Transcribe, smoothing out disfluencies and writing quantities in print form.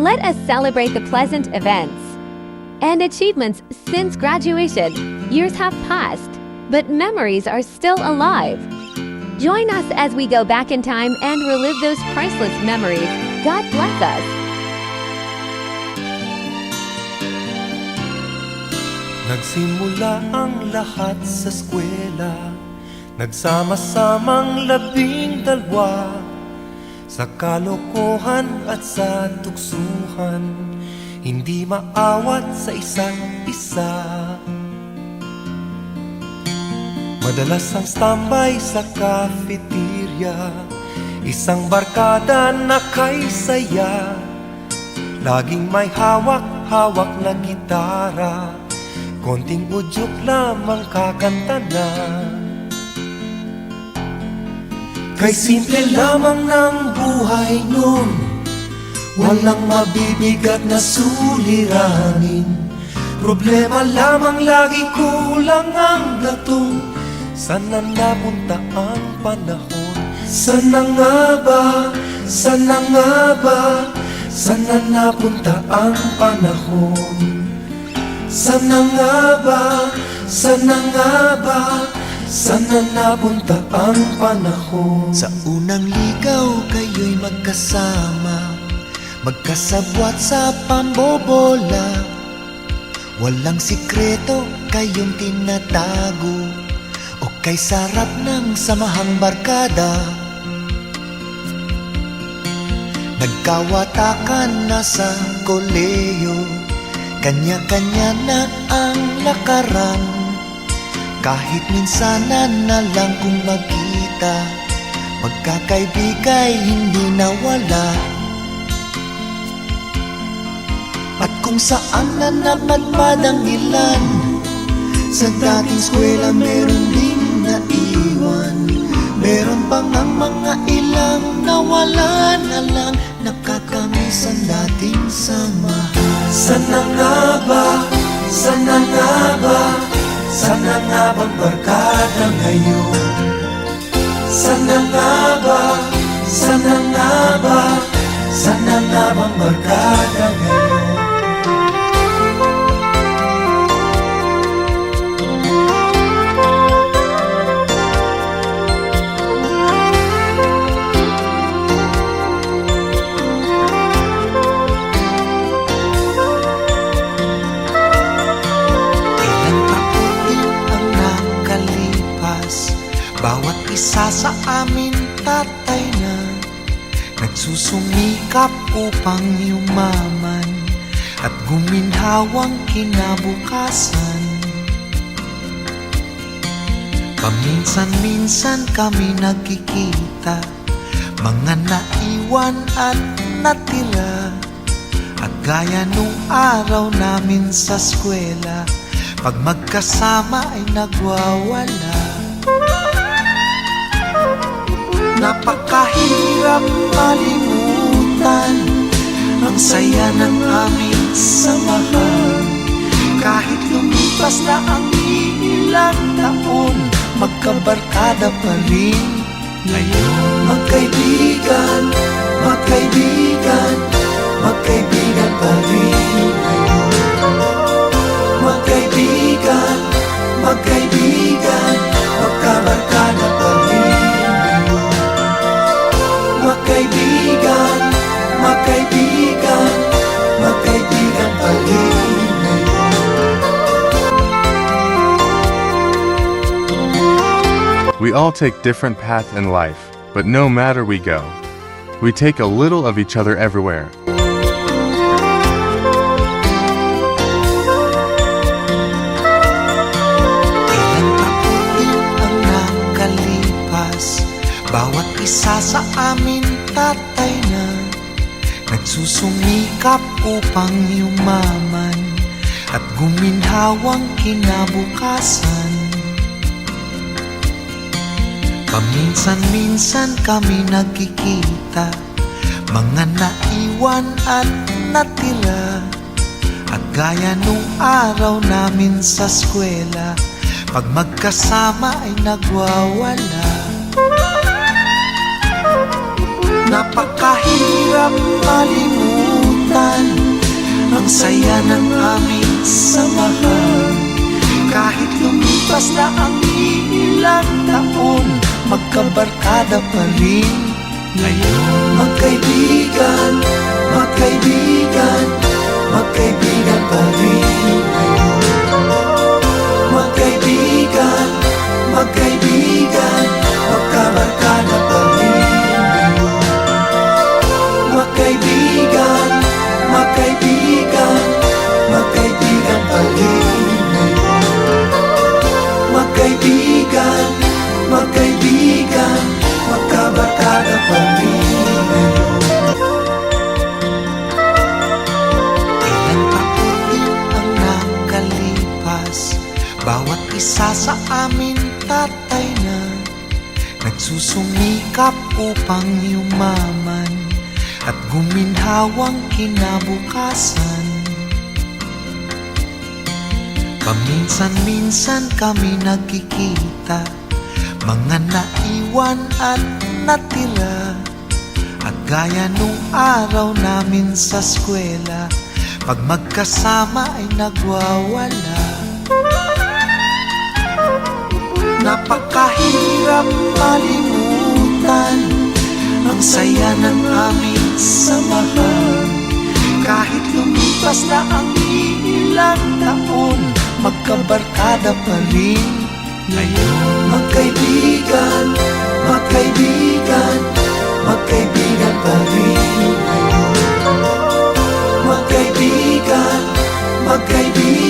Let us celebrate the pleasant events and achievements since graduation. Years have passed, but memories are still alive. Join us as we go back in time and relive those priceless memories. God bless us. Nagsimula ang lahat sa eskwela, nagsama-samang 12, sa kalokohan at sa tuksuhan, hindi maawat sa isa't isa. Madalas ang standby sa cafeteria, isang barkada na kay saya, laging may hawak-hawak na gitara, konting udyok lamang kakanta na. Kay simple lamang ng buhay nun, walang mabibigat na suliranin. Problema lamang lagi, kulang ang gatong. Sana napunta ang panahon? Sana nga ba? Sana nga ba? Sana napunta ang panahon? Sana nga ba? Sana nga ba? Sana napunta ang panahon? Sa unang ligaw kayo'y magkasama, magkasabwat sa pambobola. Walang sikreto kayong tinatago, o kay sarap ng samahang barkada. Nagkawatakan na sa koleyo, kanya-kanya na ang lakaran. Kahit minsanan na lang kung magkita, magkakaibigay hindi nawala. At kung saan na napadpad ang ilan, sa dating eskwela meron ding naiwan. Meron pang ang mga ilang nawala na lang, nakakamiss ang dating samahan. Sana nga ba? Sana nga ba? Sana nga bang barkada ngayon? Sana nga ba? Sana nga ba? Sana nga bang barkada ngayon? Bawat isa sa amin tatay na, nagsusumikap upang yumaman at guminhawang kinabukasan. Paminsan-minsan kami nagkikita, mga naiwan at natira. At gaya nung araw namin sa eskwela, pag magkasama ay nagwawala. Napakahirap malimutan ang saya ng aming samahan. Kahit lumipas na ang ilang taon, magkabarkada pa rin ngayon. Magkaibigan, magkaibigan, magkaibigan pa rin ngayon. Magkaibigan, magkaibigan, magkabarkada pa rin. Magkaibigan, magkaibigan, magkaibigan pa rin ngayon. We all take different paths in life, but no matter we go, we take a little of each other everywhere. Ilang taon din ang nakalipas, bawat isa sa amin tatay na, nagsusumikap upang yumaman at guminhawang kinabukasan. Paminsan-minsan kami nagkikita, mga naiwan at natira. At gaya nung araw namin sa eskwela, pag magkasama ay nagwawala. Napakahirap malimutan Ang saya ng aming samahan. Kahit lumipas na ang ilang taon, magkabarkada pa rin ngayon. Magkaibigan, magkaibigan, magkaibigan pa rin ngayon. Magkaibigan, magkaibigan, magkabarkada pa rin ngayon. Magkaibigan, magkaibigan, magkaibigan pa rin ngayon. Magkaibigan, magkaibigan, magkabarkada pa rin ngayon. Ilang taon din ang nakalipas, bawat isa sa amin tatay na nagsusumikap upang yumaman at guminhawang kinabukasan. Paminsan-minsan kami nagkikita, mga naiwan at natira. At gaya nung araw namin sa eskwela, pag magkasama ay nagwawala. Napakahirap malimutan ang saya ng aming samahan. Kahit lumipas na ang ilang taon, magkabarkada pa rin ngayon. Magkaibigan, magkaibigan, magkaibigan pa rin ngayon. Magkaibigan, magkaibigan,